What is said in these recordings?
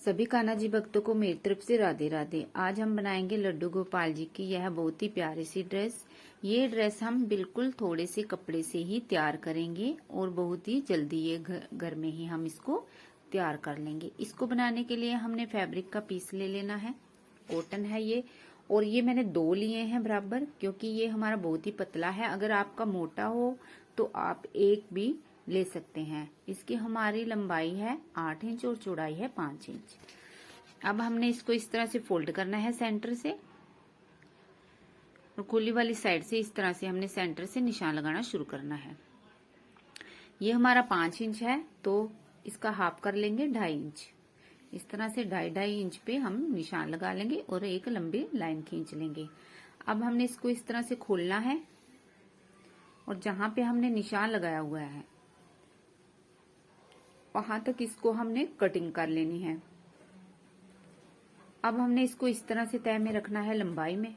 सभी कान्हा जी भक्तों को मेरी तरफ से राधे राधे। आज हम बनाएंगे लड्डू गोपाल जी की यह बहुत ही प्यारी सी ड्रेस। ये ड्रेस हम बिल्कुल थोड़े से कपड़े से ही तैयार करेंगे और बहुत ही जल्दी ये घर में ही हम इसको तैयार कर लेंगे। इसको बनाने के लिए हमने फैब्रिक का पीस ले लेना है, कॉटन है ये, और ये मैंने 2 लिए हैं बराबर, क्योंकि ये हमारा बहुत ही पतला है। अगर आपका मोटा हो तो आप 1 भी ले सकते हैं। इसकी हमारी लंबाई है 8 इंच और चौड़ाई है 5 इंच। अब हमने इसको इस तरह से फोल्ड करना है सेंटर से, और खुली वाली साइड से इस तरह से हमने सेंटर से निशान लगाना शुरू करना है। ये हमारा 5 इंच है तो इसका हाफ कर लेंगे 2.5 इंच। इस तरह से 2.5 इंच पे हम निशान लगा लेंगे और एक लंबी लाइन खींच लेंगे। अब हमने इसको इस तरह से खोलना है और जहां पे हमने निशान लगाया हुआ है वहां तक इसको हमने कटिंग कर लेनी है। अब हमने इसको इस तरह से तय में रखना है लंबाई में,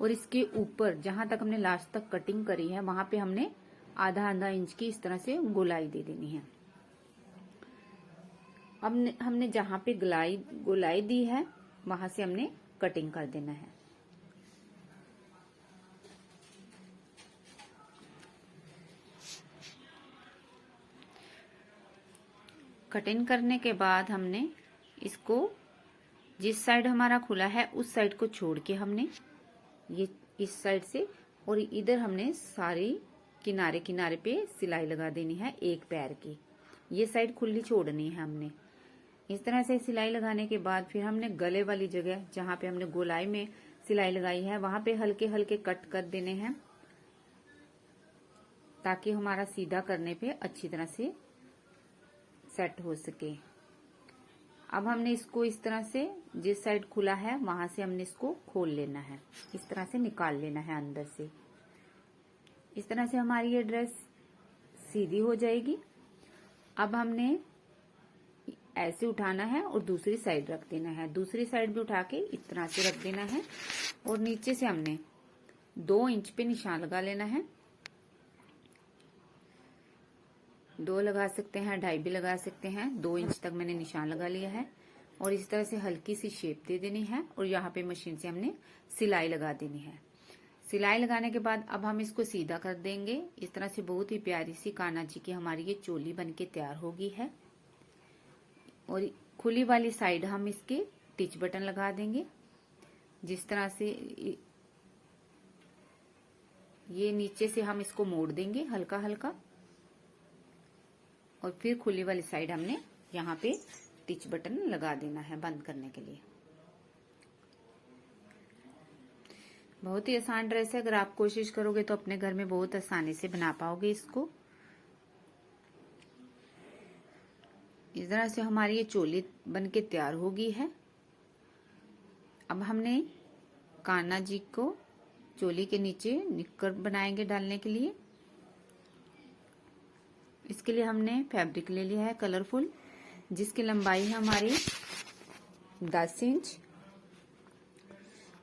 और इसके ऊपर जहां तक हमने लास्ट तक कटिंग करी है वहां पे हमने आधा इंच की इस तरह से गोलाई दे देनी है। अब हमने जहां पे गोलाई दी है वहां से हमने कटिंग कर देना है। कटिंग करने के बाद हमने इसको जिस साइड हमारा खुला है उस साइड को छोड़ के हमने ये इस साइड से और इधर हमने सारी किनारे किनारे पे सिलाई लगा देनी है एक पैर की। ये साइड खुली छोड़नी है हमने। इस तरह से सिलाई लगाने के बाद फिर हमने गले वाली जगह जहां पे हमने गोलाई में सिलाई लगाई है वहां पे हल्के हल्के कट कर देने हैं, ताकि हमारा सीधा करने पे अच्छी तरह से सेट हो सके। अब हमने इसको इस तरह से जिस साइड खुला है वहां से हमने इसको खोल लेना है, इस तरह से निकाल लेना है अंदर से। इस तरह से हमारी ये ड्रेस सीधी हो जाएगी। अब हमने ऐसे उठाना है और दूसरी साइड रख देना है। दूसरी साइड भी उठा के इस तरह से रख देना है और नीचे से हमने 2 इंच पे निशान लगा लेना है। 2 लगा सकते हैं, 2.5 भी लगा सकते हैं। 2 इंच तक मैंने निशान लगा लिया है और इस तरह से हल्की सी शेप दे देनी है और यहाँ पे मशीन से हमने सिलाई लगा देनी है। सिलाई लगाने के बाद अब हम इसको सीधा कर देंगे। इस तरह से बहुत ही प्यारी सी कान्हा जी की हमारी ये चोली बनके तैयार हो गई है। और खुली वाली साइड हम इसके टिच बटन लगा देंगे। जिस तरह से ये नीचे से हम इसको मोड़ देंगे हल्का हल्का, और फिर खुली वाली साइड हमने यहाँ पे टिच बटन लगा देना है बंद करने के लिए। बहुत ही आसान ड्रेस है। अगर आप कोशिश करोगे तो अपने घर में बहुत आसानी से बना पाओगे इसको। इस तरह से हमारी ये चोली बनके तैयार हो गई है। अब हमने कान्हा जी को चोली के नीचे निक्कर बनाएंगे डालने के लिए। इसके लिए हमने फैब्रिक ले लिया है कलरफुल, जिसकी लंबाई है हमारी 10 इंच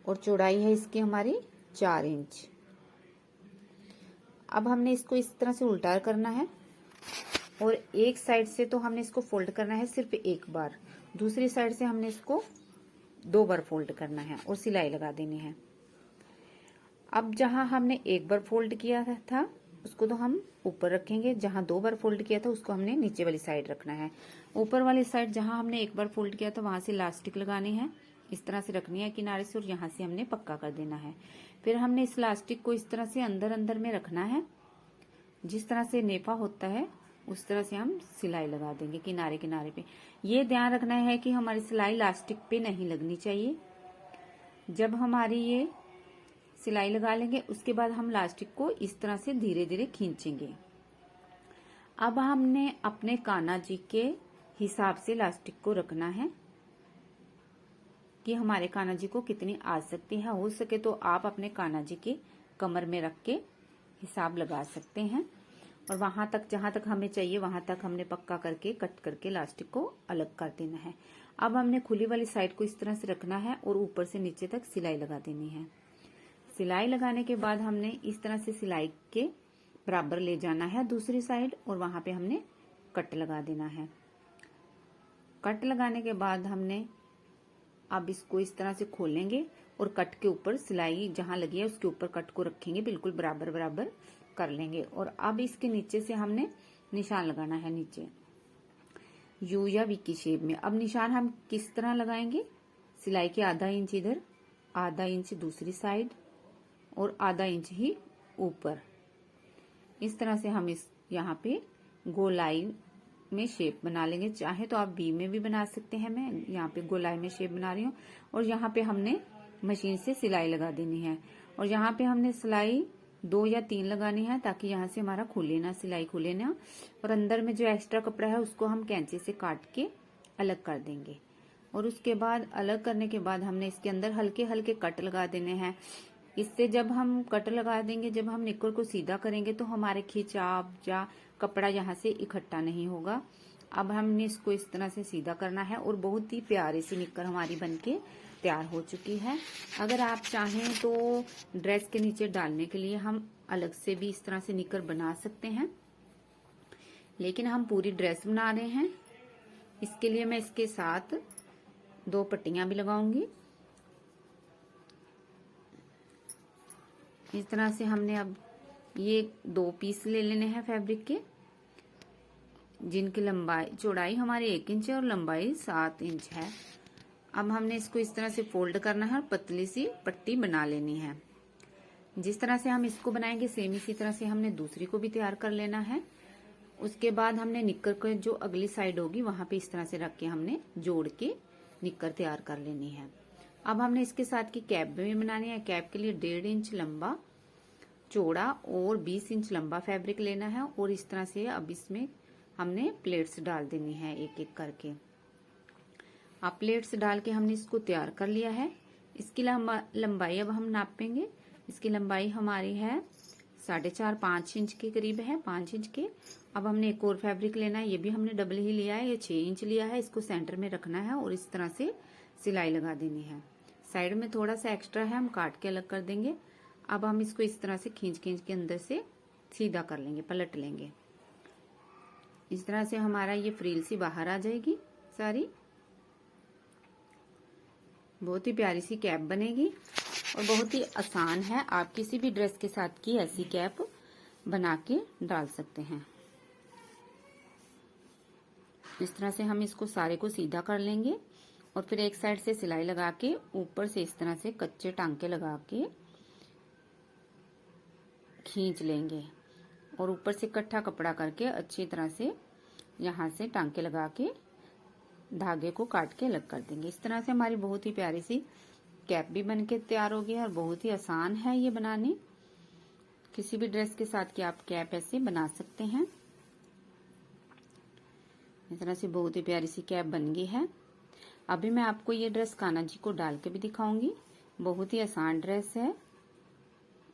और चौड़ाई है इसकी हमारी 4 इंच। अब हमने इसको इस तरह से उल्टा करना है और एक साइड से तो हमने इसको फोल्ड करना है सिर्फ एक बार, दूसरी साइड से हमने इसको 2 बार फोल्ड करना है और सिलाई लगा देनी है। अब जहां हमने एक बार फोल्ड किया था उसको तो हम ऊपर रखेंगे, जहां 2 बार फोल्ड किया था उसको हमने नीचे वाली साइड रखना है। ऊपर वाली साइड जहां हमने एक बार फोल्ड किया था वहां से इलास्टिक लगानी है, इस तरह से रखनी है किनारे से, और यहाँ से हमने पक्का कर देना है। फिर हमने इस इलास्टिक को इस तरह से अंदर अंदर में रखना है। जिस तरह से नेफा होता है उस तरह से हम सिलाई लगा देंगे किनारे किनारे पे। ये ध्यान रखना है कि हमारी सिलाई इलास्टिक पे नहीं लगनी चाहिए। जब हमारी ये सिलाई लगा लेंगे उसके बाद हम इलास्टिक को इस तरह से धीरे धीरे खींचेंगे। अब हमने अपने कान्हा जी के हिसाब से इलास्टिक को रखना है कि हमारे कान्हा जी को कितनी आ सकती है। हो सके तो आप अपने कान्हा जी के कमर में रख के हिसाब लगा सकते हैं, और वहां तक जहां तक हमें चाहिए वहां तक हमने पक्का करके कट करके इलास्टिक को अलग कर देना है। अब हमने खुली वाली साइड को इस तरह से रखना है और ऊपर से नीचे तक सिलाई लगा देनी है। सिलाई लगाने के बाद हमने इस तरह से सिलाई के बराबर ले जाना है दूसरी साइड, और वहां पे हमने कट लगा देना है। कट लगाने के बाद हमने अब इसको इस तरह से खोलेंगे और कट के ऊपर सिलाई जहां लगी है उसके ऊपर कट को रखेंगे, बिल्कुल बराबर बराबर कर लेंगे। और अब इसके नीचे से हमने निशान लगाना है, नीचे यू या वी की शेप में। अब निशान हम किस तरह लगाएंगे, सिलाई के आधा इंच इधर, आधा इंच दूसरी साइड और आधा इंच ही ऊपर। इस तरह से हम इस यहाँ पे गोलाई में शेप बना लेंगे। चाहे तो आप वी में भी बना सकते हैं, मैं यहाँ पे गोलाई में शेप बना रही हूँ। और यहाँ पे हमने मशीन से सिलाई लगा देनी है और यहाँ पे हमने सिलाई 2 या 3 लगानी है ताकि यहाँ से हमारा खुले ना, सिलाई खुले ना। और अंदर में जो एक्स्ट्रा कपड़ा है उसको हम कैंची से काट के अलग कर देंगे। और उसके बाद अलग करने के बाद हमने इसके अंदर हल्के हल्के कट लगा देने हैं। इससे जब हम कट लगा देंगे, जब हम निक्कर को सीधा करेंगे तो हमारे खिंचाव या कपड़ा यहाँ से इकट्ठा नहीं होगा। अब हमने इसको इस तरह से सीधा करना है और बहुत ही प्यारी सी निक्कर हमारी बनके तैयार हो चुकी है। अगर आप चाहें तो ड्रेस के नीचे डालने के लिए हम अलग से भी इस तरह से निक्कर बना सकते हैं, लेकिन हम पूरी ड्रेस बना रहे हैं। इसके लिए मैं इसके साथ 2 पट्टियां भी लगाऊंगी। इस तरह से हमने अब ये 2 पीस ले लेने हैं फैब्रिक के, जिनकी लंबाई चौड़ाई हमारी 1 इंच है और लंबाई 7 इंच है। अब हमने इसको इस तरह से फोल्ड करना है और पतली सी पट्टी बना लेनी है। जिस तरह से हम इसको बनाएंगे सेम इसी तरह से हमने दूसरी को भी तैयार कर लेना है। उसके बाद हमने निक्कर को जो अगली साइड होगी वहां पे इस तरह से रख के हमने जोड़ के निक्कर तैयार कर लेनी है। अब हमने इसके साथ की कैप भी बनानी है। कैप के लिए 1.5 इंच लंबा चौड़ा और 20 इंच लंबा फैब्रिक लेना है और इस तरह से अब इसमें हमने प्लेट्स डाल देनी है एक एक करके। अब प्लेट्स डाल के हमने इसको तैयार कर लिया है। इसकी लंबाई अब हम नापेंगे। इसकी लंबाई हमारी है 4.5-5 इंच के करीब है, 5 इंच के। अब हमने एक और फैब्रिक लेना है, ये भी हमने डबल ही लिया है, ये 6 इंच लिया है। इसको सेंटर में रखना है और इस तरह से सिलाई लगा देनी है। साइड में थोड़ा सा एक्स्ट्रा है, हम काट के अलग कर देंगे। अब हम इसको इस तरह से खींच खींच के अंदर से सीधा कर लेंगे, पलट लेंगे। इस तरह से हमारा ये फ्रील सी बाहर आ जाएगी सारी। बहुत ही प्यारी सी कैप बनेगी और बहुत ही आसान है। आप किसी भी ड्रेस के साथ की ऐसी कैप बना के डाल सकते हैं। इस तरह से हम इसको सारे को सीधा कर लेंगे और फिर एक साइड से सिलाई लगा के ऊपर से इस तरह से कच्चे टांके लगा के खींच लेंगे और ऊपर से इकट्ठा कपड़ा करके अच्छी तरह से यहाँ से टांके लगा के धागे को काट के अलग कर देंगे। इस तरह से हमारी बहुत ही प्यारी सी कैप भी बनके तैयार हो गई है और बहुत ही आसान है ये बनानी। किसी भी ड्रेस के साथ की आप कैप ऐसे बना सकते हैं। इस तरह से बहुत ही प्यारी सी कैप बन गई है। अभी मैं आपको ये ड्रेस कान्हा जी को डाल के भी दिखाऊंगी। बहुत ही आसान ड्रेस है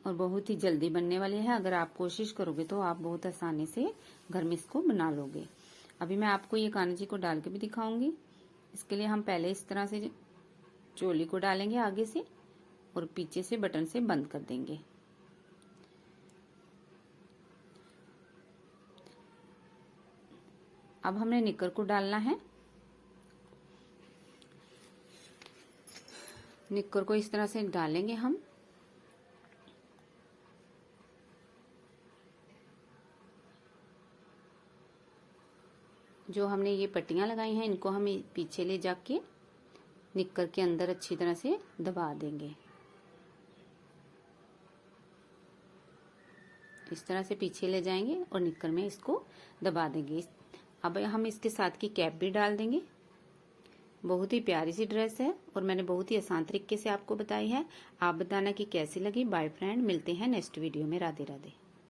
और बहुत ही जल्दी बनने वाली है। अगर आप कोशिश करोगे तो आप बहुत आसानी से घर में इसको बना लोगे। अभी मैं आपको ये कान्हा जी को डाल के भी दिखाऊंगी। इसके लिए हम पहले इस तरह से चोली को डालेंगे आगे से और पीछे से बटन से बंद कर देंगे। अब हमने निक्कर को डालना है। निक्कर को इस तरह से डालेंगे हम। जो हमने ये पट्टियां लगाई हैं इनको हम पीछे ले जाके निक्कर के अंदर अच्छी तरह से दबा देंगे। इस तरह से पीछे ले जाएंगे और निक्कर में इसको दबा देंगे। अब हम इसके साथ की कैप भी डाल देंगे। बहुत ही प्यारी सी ड्रेस है और मैंने बहुत ही आसान तरीके से आपको बताई है। आप बताना कि कैसी लगी। बाय फ्रेंड, मिलते हैं नेक्स्ट वीडियो में। राधे राधे।